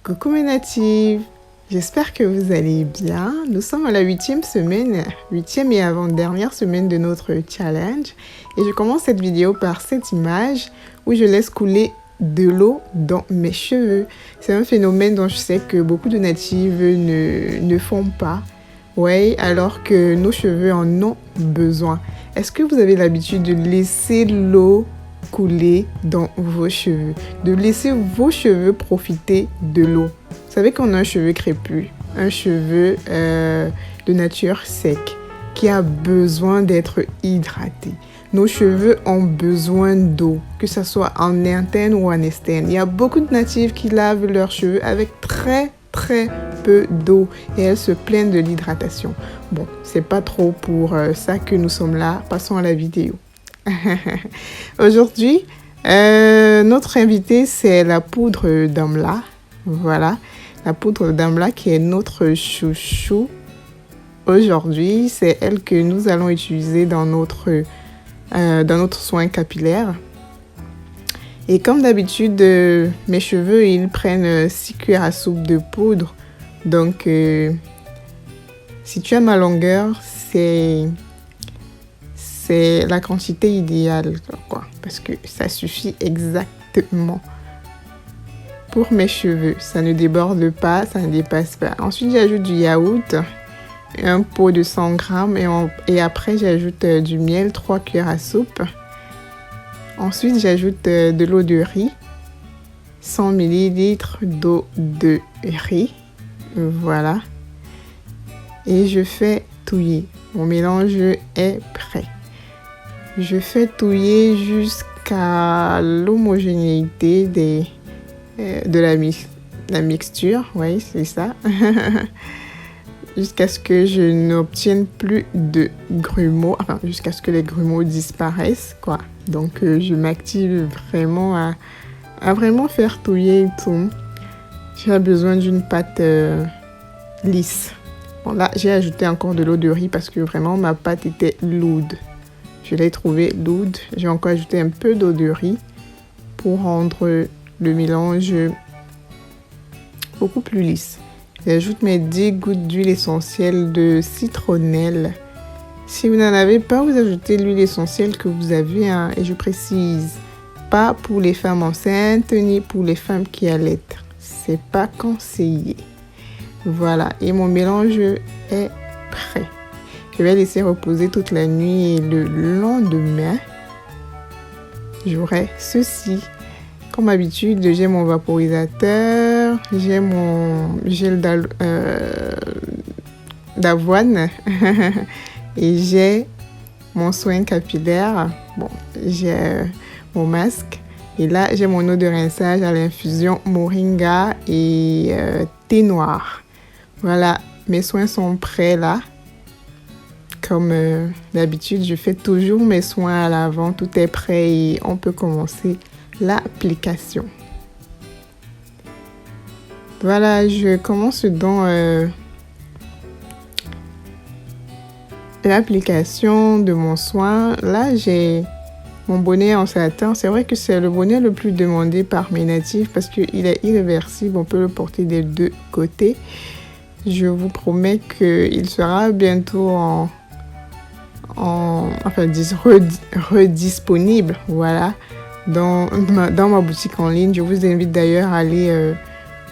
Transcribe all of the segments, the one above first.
Coucou mes natives, j'espère que vous allez bien. Nous sommes à la 8e et avant-dernière semaine de notre challenge. Et je commence cette vidéo par cette image où je laisse couler de l'eau dans mes cheveux. C'est un phénomène dont je sais que beaucoup de natives ne font pas. Oui, alors que nos cheveux en ont besoin. Est-ce que vous avez l'habitude de laisser l'eau couler dans vos cheveux, de laisser vos cheveux profiter de l'eau? Vous savez qu'on a un cheveu crépus, un cheveu de nature sec qui a besoin d'être hydraté. Nos cheveux ont besoin d'eau, que ce soit en interne ou en externe. Il y a beaucoup de natives qui lavent leurs cheveux avec très peu d'eau et elles se plaignent de l'hydratation. Bon, c'est pas trop pour ça que nous sommes là. Passons à la vidéo. Aujourd'hui, notre invité, c'est la poudre d'Amla. Voilà, la poudre d'Amla qui est notre chouchou. Aujourd'hui, c'est elle que nous allons utiliser dans notre soin capillaire. Et comme d'habitude, mes cheveux, ils prennent 6 cuillères à soupe de poudre. Donc, si tu as ma longueur, c'est la quantité idéale, quoi. Parce que ça suffit exactement pour mes cheveux. Ça ne déborde pas, ça ne dépasse pas. Ensuite, j'ajoute du yaourt, un pot de 100 grammes. Et après, j'ajoute du miel, 3 cuillères à soupe. Ensuite, j'ajoute de l'eau de riz, 100 ml d'eau de riz. Voilà. Et je fais touiller. Mon mélange est prêt. Je fais touiller jusqu'à l'homogénéité de la mixture. Oui, c'est ça. Jusqu'à ce que je n'obtienne plus de grumeaux. Enfin, jusqu'à ce que les grumeaux disparaissent, quoi. Donc, je m'active vraiment à vraiment faire touiller et tout. J'ai besoin d'une pâte lisse. Bon, là, j'ai ajouté encore de l'eau de riz parce que vraiment, ma pâte était lourde. Je l'ai trouvée lourde. J'ai encore ajouté un peu d'eau de riz pour rendre le mélange beaucoup plus lisse. J'ajoute mes 10 gouttes d'huile essentielle de citronnelle. Si vous n'en avez pas, vous ajoutez l'huile essentielle que vous avez. Hein, et je précise, pas pour les femmes enceintes ni pour les femmes qui allaitent. C'est pas conseillé. Voilà, et mon mélange est prêt. Je vais laisser reposer toute la nuit et le lendemain, j'aurai ceci. Comme d'habitude, j'ai mon vaporisateur, j'ai mon gel d'avoine et j'ai mon soin capillaire. Bon, j'ai mon masque. Et là, j'ai mon eau de rinçage à l'infusion moringa et thé noir. Voilà, mes soins sont prêts là. Comme d'habitude, je fais toujours mes soins à l'avant. Tout est prêt et on peut commencer l'application. Voilà, je commence dans l'application de mon soin. Là, j'ai mon bonnet en satin. C'est vrai que c'est le bonnet le plus demandé par mes natifs parce qu'il est irréversible. On peut le porter des deux côtés. Je vous promets qu'il sera bientôt redisponible. Voilà. Dans ma boutique en ligne. Je vous invite d'ailleurs à aller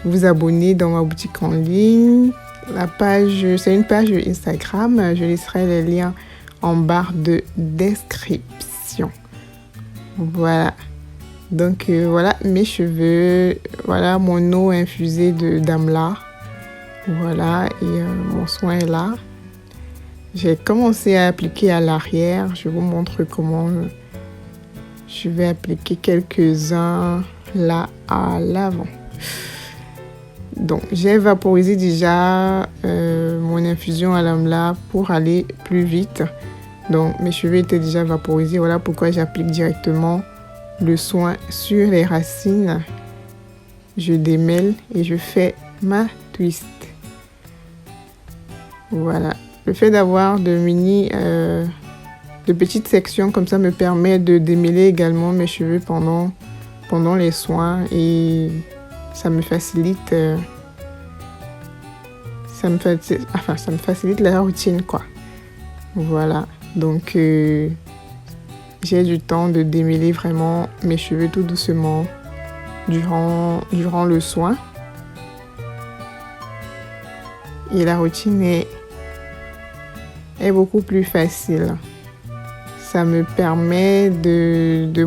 vous abonner dans ma boutique en ligne. La page, c'est une page Instagram. Je laisserai les liens en barre de description. Voilà. Donc voilà mes cheveux. Voilà mon eau infusée d'Amla. Voilà. Et mon soin est là. J'ai commencé à appliquer à l'arrière. Je vous montre comment je vais appliquer quelques-uns là à l'avant. Donc, j'ai vaporisé déjà mon infusion à l'amla pour aller plus vite. Donc, mes cheveux étaient déjà vaporisés. Voilà pourquoi j'applique directement le soin sur les racines. Je démêle et je fais ma twist. Voilà. Le fait d'avoir de petites sections comme ça me permet de démêler également mes cheveux pendant les soins et ça me facilite, ça me facilite la routine, quoi. Voilà, donc j'ai du temps de démêler vraiment mes cheveux tout doucement durant le soin. Et la routine est beaucoup plus facile. Ça me permet de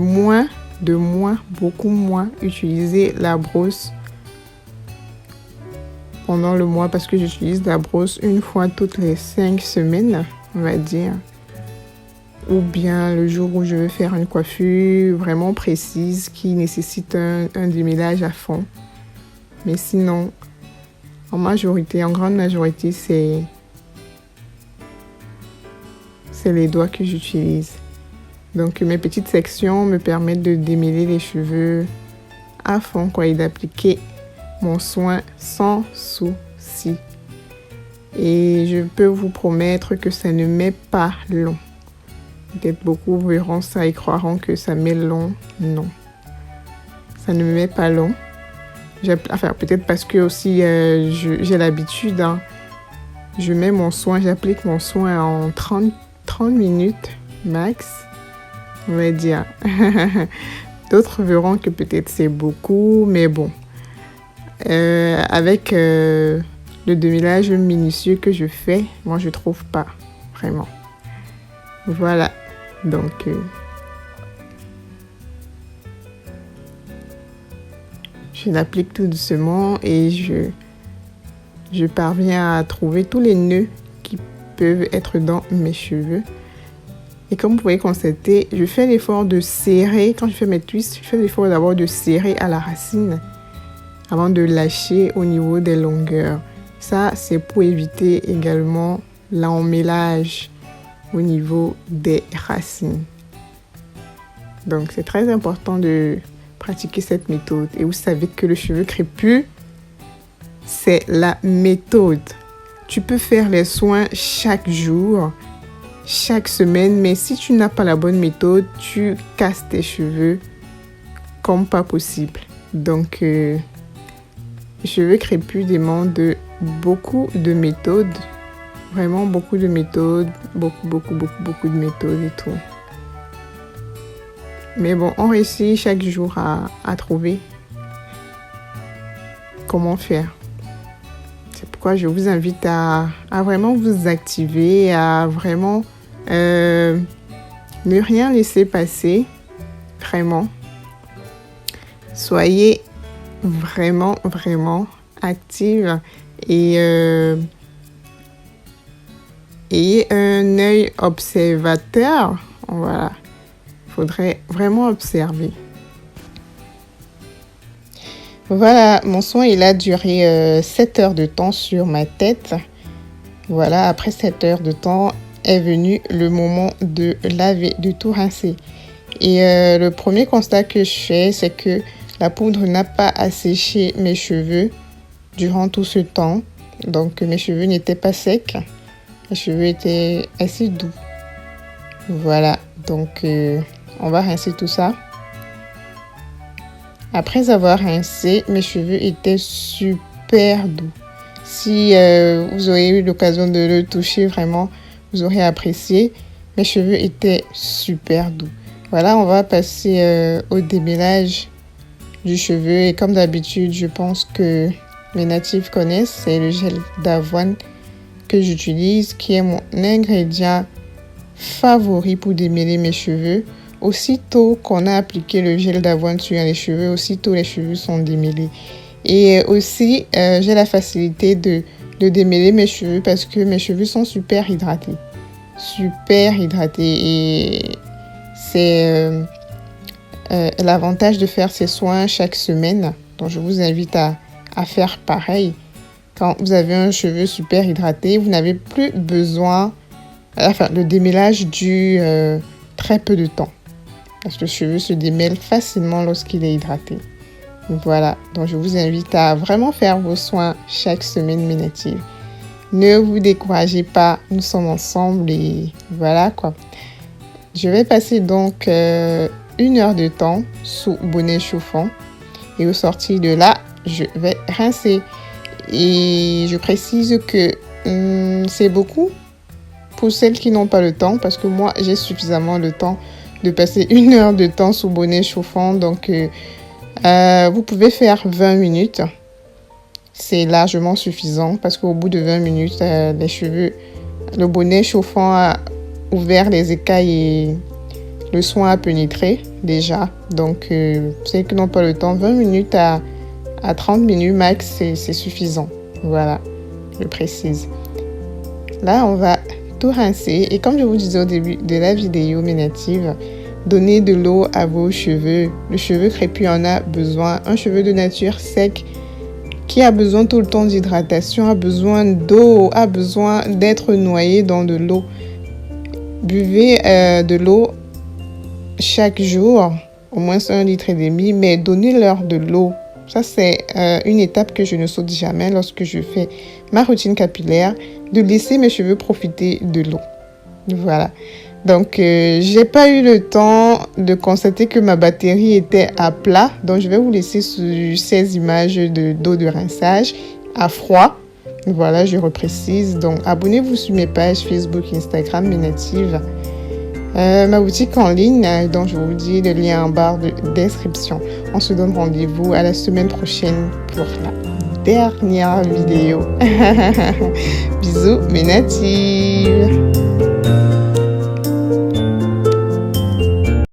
beaucoup moins utiliser la brosse pendant le mois, parce que j'utilise la brosse une fois toutes les 5 semaines, on va dire. Ou bien le jour où je veux faire une coiffure vraiment précise qui nécessite un démêlage à fond. Mais sinon, en grande majorité, c'est les doigts que j'utilise. Donc mes petites sections me permettent de démêler les cheveux à fond, quoi, et d'appliquer mon soin sans souci. Et je peux vous promettre que ça ne met pas long. Peut-être beaucoup verront ça et croiront que ça met long. Non, ça ne me met pas long. Peut-être parce que aussi j'ai l'habitude, hein. J'applique mon soin en 30 minutes max, on va dire. D'autres verront que peut-être c'est beaucoup, mais bon. Avec le démêlage minutieux que je fais, moi je trouve pas, vraiment. Voilà, donc je l'applique tout doucement et je parviens à trouver tous les nœuds qui peuvent être dans mes cheveux. Et comme vous pouvez constater, je fais l'effort de serrer, quand je fais mes twists, je fais l'effort d'abord de serrer à la racine avant de lâcher au niveau des longueurs. Ça, c'est pour éviter également l'emmêlage au niveau des racines. Donc, c'est très important de pratiquer cette méthode. Et vous savez que le cheveu crépus, c'est la méthode. Tu peux faire les soins chaque jour, chaque semaine, mais si tu n'as pas la bonne méthode, tu casses tes cheveux comme pas possible. Donc, les cheveux crépus demandent beaucoup de méthodes, vraiment beaucoup de méthodes, beaucoup de méthodes et tout. Mais bon, on réussit chaque jour à trouver comment faire. C'est pourquoi je vous invite à vraiment vous activer, à vraiment ne rien laisser passer, vraiment. Soyez vraiment active et ayez un œil observateur. Voilà, il faudrait vraiment observer. Voilà, mon soin il a duré 7 heures de temps sur ma tête. Voilà, après 7 heures de temps est venu le moment de laver, de tout rincer. Et le premier constat que je fais, c'est que la poudre n'a pas asséché mes cheveux durant tout ce temps. Donc mes cheveux n'étaient pas secs. Mes cheveux étaient assez doux. Voilà, donc on va rincer tout ça. Après avoir rincé, mes cheveux étaient super doux. Si vous auriez eu l'occasion de le toucher, vraiment, vous aurez apprécié. Mes cheveux étaient super doux. Voilà, on va passer au démêlage du cheveu. Et comme d'habitude, je pense que mes natifs connaissent. C'est le gel d'avoine que j'utilise, qui est mon ingrédient favori pour démêler mes cheveux. Aussitôt qu'on a appliqué le gel d'avoine sur les cheveux, aussitôt les cheveux sont démêlés. Et aussi, j'ai la facilité de démêler mes cheveux parce que mes cheveux sont super hydratés. Super hydratés. Et c'est l'avantage de faire ces soins chaque semaine. Donc, je vous invite à faire pareil. Quand vous avez un cheveu super hydraté, vous n'avez plus besoin... le démêlage dure très peu de temps. Parce que le cheveu se démêle facilement lorsqu'il est hydraté. Voilà, donc je vous invite à vraiment faire vos soins chaque semaine, mes natifs. Ne vous découragez pas, nous sommes ensemble et voilà quoi. Je vais passer donc 1 heure de temps sous bonnet chauffant. Et au sortir de là, je vais rincer. Et je précise que c'est beaucoup pour celles qui n'ont pas le temps, parce que moi, j'ai suffisamment le temps de passer 1 heure de temps sous bonnet chauffant. Donc, vous pouvez faire 20 minutes. C'est largement suffisant parce qu'au bout de 20 minutes, les cheveux, le bonnet chauffant a ouvert les écailles et le soin a pénétré déjà. Donc, celles qui n'ont pas le temps, 20 minutes à 30 minutes max, c'est suffisant. Voilà, je précise. Là, on va tout rincer. Et comme je vous disais au début de la vidéo, mes natives, donnez de l'eau à vos cheveux. Le cheveu crépus en a besoin. Un cheveu de nature sec qui a besoin tout le temps d'hydratation, a besoin d'eau, a besoin d'être noyé dans de l'eau. Buvez de l'eau chaque jour, au moins 1,5 litre, mais donnez-leur de l'eau. Ça, c'est une étape que je ne saute jamais lorsque je fais ma routine capillaire, de laisser mes cheveux profiter de l'eau. Voilà. Donc, j'ai pas eu le temps de constater que ma batterie était à plat. Donc, je vais vous laisser sur ces images d'eau de rinçage à froid. Voilà, je reprécise. Donc, abonnez-vous sur mes pages Facebook, Instagram, mes natives. Ma boutique en ligne, dont je vous dis le lien en barre de description. On se donne rendez-vous à la semaine prochaine pour la dernière vidéo. Bisous mes natives.